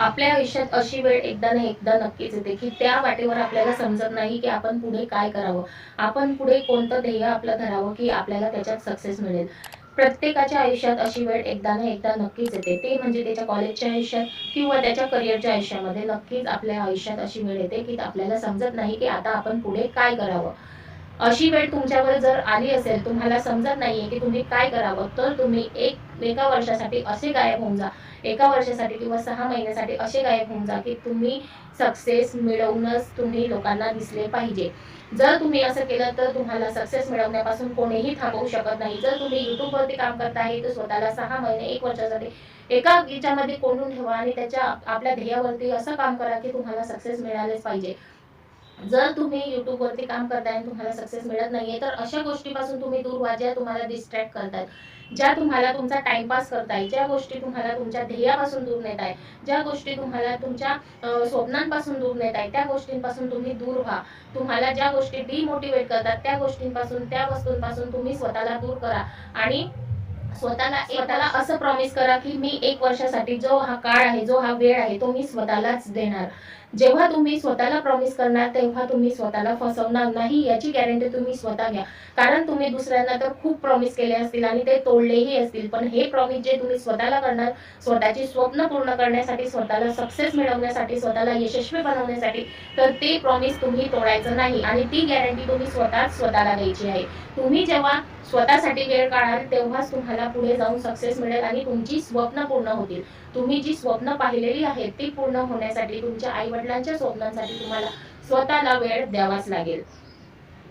आपल्या आयुष्यात अशी वेळ एकदा ना एकदा नक्कीच येते, की त्या वाटेवर आपल्याला समजत नाही, की आपण पुढे काय करावं? आपण पुढे कोणतं ध्येय आपलं धरावं, की आपल्याला त्याच्यात सक्सेस मिळेल? प्रत्येकाच्या आयुष्यात अशी वेळ एकदा ना एकदा नक्कीच येते. ते म्हणजे त्याच्या कॉलेजच्या आयुष्यात किंवा त्याच्या करिअरच्या आयुष्यामध्ये नक्कीच आपल्या आयुष्यात अशी वेळ येते, की आपल्याला समजत नाही, की आता आपण पुढे काय करावं? अशी वेळ तुमच्यावर जर आली असेल, तुम्हाला समजत नाहीये, की तुम्ही काय करावं, तर तुम्ही एका वर्षासाठी असे गायब होऊन जा. एका वर्षासाठी किंवा 6 महिन्यासाठी असे गायब होऊन जा, की तुम्ही सक्सेस मिळवूनच तुम्ही लोकांना दिसले पाहिजे. जर तुम्ही असं केलं, तर तुम्हाला सक्सेस मिळवण्यापासून कोणीही थांबवू शकत नाही. जर तुम्ही YouTubeवरती काम करत आहे, तर स्वतःला 6 महिने, 1 वर्षासाठी एका याच्यामध्ये कोंडून ठेवा आणि आपल्या ध्येयावरती असं काम करा, की तुम्हाला सक्सेस मिळालेच पाहिजे. जर तुम्ही YouTubeवरती काम करताय आणि तुम्हाला सक्सेस मिळत नाहीये, तर अशा गोष्टीपासून तुम्ही दूर व्हा, ज्या तुम्हाला डिस्ट्रॅक्ट करतायत. ज्या तुम्हाला तुमचा टाईमपास करताय, ज्या गोष्टी तुम्हाला तुमच्या ध्येयापासून दूर नेत आहे, ज्या गोष्टी तुम्हाला तुमच्या स्वप्नांपासून दूर नेत आहे, त्या गोष्टींपासून तुम्ही दूर व्हा. तुम्हाला ज्या गोष्टी डिमोटिव्हेट करतात, त्या गोष्टींपासून, त्या वस्तूंपासून तुम्ही स्वतःला दूर करा आणि स्वतःला असं प्रॉमिस करा, की मी 1 वर्षासाठी जो हा काळ आहे, जो हा वेळ आहे, तो मी स्वतःलाच देणार. जेव्हा तुम्ही स्वतःला प्रॉमिस करणार, तेव्हा तुम्ही स्वतःला फसवणार नाही, याची गॅरंटी तुम्ही स्वतः घ्या. कारण तुम्ही दुसऱ्यांना तर खूप प्रॉमिस केले असतील आणि ते तोडलेही असतील. पण हे प्रॉमिस जे तुम्ही स्वतःला करणार, स्वतःची स्वप्न पूर्ण करण्यासाठी, स्वतःला सक्सेस मिळवण्यासाठी, स्वतःला यशस्वी बनवण्यासाठी, तर ते प्रॉमिस तुम्ही तोडायचं नाही आणि ती गॅरंटी तुम्ही स्वतःच स्वतःला द्यायची आहे. तुम्ही जेव्हा स्वतःसाठी वेळ काढाल, तेव्हाच तुम्हाला पुढे जाऊन सक्सेस मिळेल आणि तुमची स्वप्न पूर्ण होतील. तुम्ही जी स्वप्न पाहिलेली आहेत, ती पूर्ण होण्यासाठी तुमच्या आई-वडिलांच्या स्वप्नांसाठी तुम्हाला स्वतःला वेळ द्यावाच लागेल.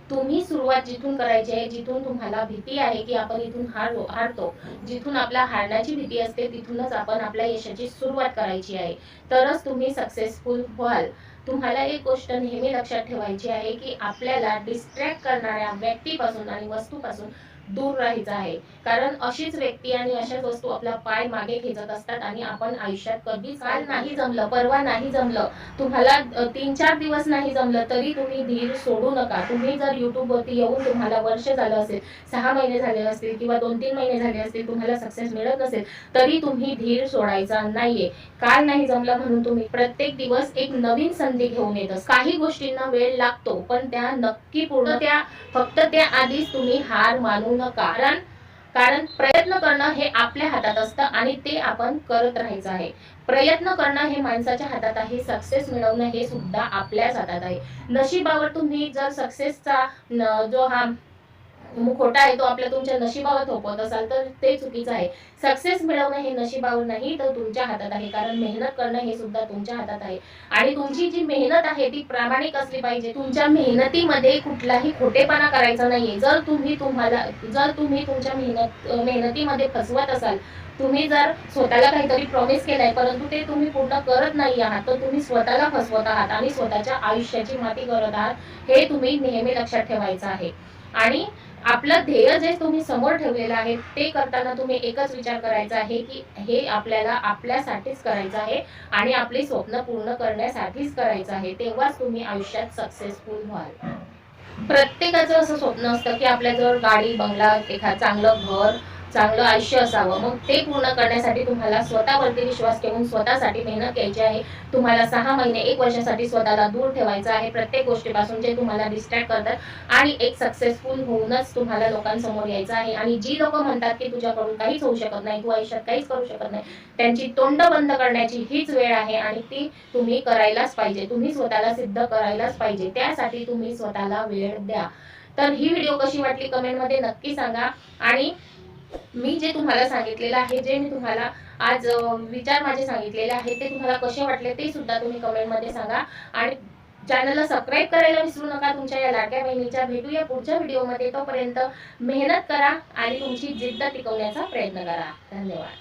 तुम्ही सुरुवात जिथून करायची आहे, जिथून तुम्हाला भीती आहे, की आपण इथून हारतो. जिथून आपल्या हारण्याची भीती असते, तिथूनच आपण आपल्या यशाची सुरुवात करायची आहे. तरच तुम्ही सक्सेसफुल व्हाल. तुम्हाला एक गोष्ट नेहमी लक्षात ठेवायची आहे, की आपल्याला डिस्ट्रॅक्ट करणाऱ्या व्यक्तीपासून आणि वस्तूपासून दूर राहायचं आहे. कारण अशीच व्यक्ती आणि अशाच वस्तू आपला पाय मागे खेचत असतात आणि आपण आयुष्यात कधीच काल नाही जमलं, परवा नाही जमलं, तुम्हाला 3-4 दिवस नाही जमलं, तरी तुम्ही धीर सोडू नका. तुम्ही जर YouTubeवरती येऊन तुम्हाला वर्ष झालं असेल, 6 महिने झाले असतील किंवा 2-3 महिने झाले असतील, तुम्हाला सक्सेस मिळत नसेल, तरी तुम्ही धीर सोडायचा नाहीये. काल नाही जमलं म्हणून तुम्ही प्रत्येक दिवस एक नवीन संधी घेऊन येत असता. काही गोष्टींना वेळ लागतो, पण त्या नक्की पूर्ण फक्त त्याआधीच तुम्ही हार मानू नका. कारण प्रयत्न करणं हे आपल्या हातात असतं आणि ते आपण करत राहायचं आहे. प्रयत्न करणं हे माणसाच्या हातात आहे, सक्सेस मिळवणं हे सुद्धा आपल्याच हातात आहे. नशिबावर तुम्ही जर सक्सेसचा जो हा खोटा आहे तो आपल्या तुमच्या नशिबावर थोपवत असाल, तर ते चुकीचं आहे. सक्सेस मिळवणं हे नशिबावर नाही, तर तुमच्या हातात आहे. कारण मेहनत करणं हे सुद्धा तुमच्या हातात आहे आणि तुमची जी मेहनत आहे ती प्रामाणिक असली पाहिजे. तुमच्या मेहनतीमध्ये कुठलाही खोटेपणा करायचा नाहीये. जर तुम्ही तुमच्या मेहनतीमध्ये फसवत असाल, तुम्ही जर स्वतःला काहीतरी प्रॉमिस केलाय, परंतु ते तुम्ही पूर्ण करत नाही आहात, तर तुम्ही स्वतःला फसवत आहात आणि स्वतःच्या आयुष्याची माती करत आहात. हे तुम्ही नेहमी लक्षात ठेवायचं आहे. आणि आपलं ध्येय जे तुम्ही समोर ठेवलेलं आहे, ते करताना तुम्ही एकच विचार करायचा आहे, की हे आपल्याला आपल्यासाठीच करायचं आहे आणि आपली स्वप्न पूर्ण करण्यासाठीच करायचं आहे. तेव्हाच तुम्ही आयुष्यात सक्सेसफुल व्हाल. प्रत्येकाचं असं स्वप्न असतं, की आपल्याजवळ गाडी, बंगला, एखादं चांगलं घर, चांगलं आयुष्य असावं. मग ते पूर्ण करण्यासाठी तुम्हाला स्वतःवरती विश्वास ठेवून स्वतःसाठी मेहनत घ्यायची आहे. तुम्हाला 6 महिने, 1 वर्षासाठी स्वतःला दूर ठेवायचं आहे प्रत्येक गोष्टीपासून जे तुम्हाला डिस्ट्रॅक्ट करतात आणि एक सक्सेसफुल होऊनच तुम्हाला लोकांसमोर यायचं आहे. आणि जी लोकं म्हणतात, की तुझ्याकडून काहीच होऊ शकत नाही, तू आयुष्यात काहीच करू शकत नाही, त्यांची तोंड बंद करण्याची हीच वेळ आहे आणि ती तुम्ही करायलाच पाहिजे. तुम्ही स्वतःला सिद्ध करायलाच पाहिजे. त्यासाठी तुम्ही स्वतःला वेळ द्या. तर ही व्हिडिओ कशी वाटली कमेंटमध्ये नक्की सांगा आणि मी जे तुम्हाला सांगितलेलं आहे, जे मी तुम्हाला आज विचार माझे सांगितलेले आहेत, ते तुम्हाला कसे वाटले ते सुद्धा तुम्ही कमेंटमध्ये सांगा आणि चॅनलला सबस्क्राईब करायला विसरू नका. तुमच्या या लाडक्या बहिणीच्या भेटूया पुढच्या व्हिडिओमध्ये. तोपर्यंत मेहनत करा आणि तुमची जिद्द टिकवण्याचा प्रयत्न करा. धन्यवाद.